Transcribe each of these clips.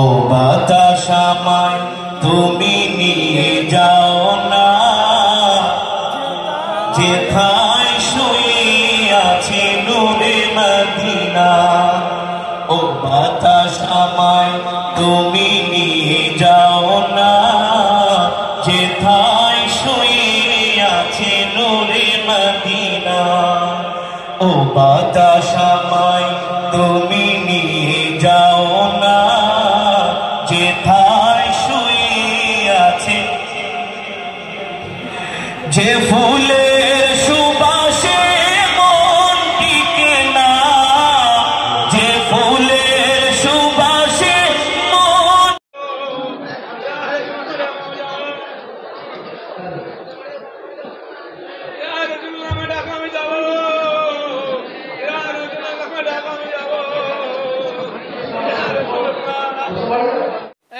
ও বাতাস আমায় তুমি নিয়ে যাও না, যেথায় শুয়ে আছে নূরে মদিনা। ও বাতাস আমায় তুমি নিয়ে যাও না, যেথায় শুয়ে আছে নূরে মদিনা। ও বাতাস আমায় তুমি নিয়ে যাও না, যেথায় শুয়ে আছে যে ফুলের সুবাসে মন টিকে না, যে ফুলের সুবাসে মন।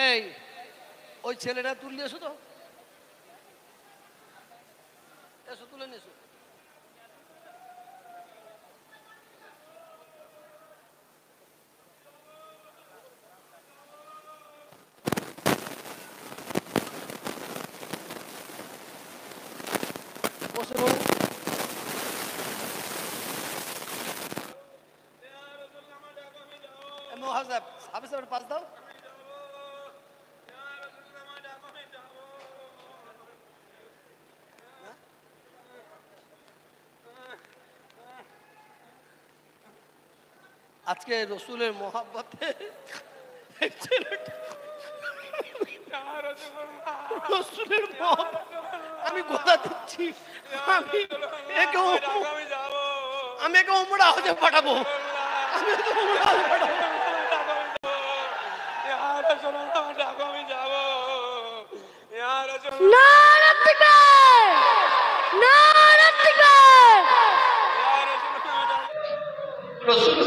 এই ওই ছেলেটা তুললে এসো তো, এসো তুলে নিয়েছো। বসে বলুন। পাস দাও। আজকে রসুলের মোহাব্বতে রসুলের আমি কথা দিচ্ছি, আমি একে উমরা হজে পাঠাবো, আমি একে উমরা হজে পাঠাবো। রসুল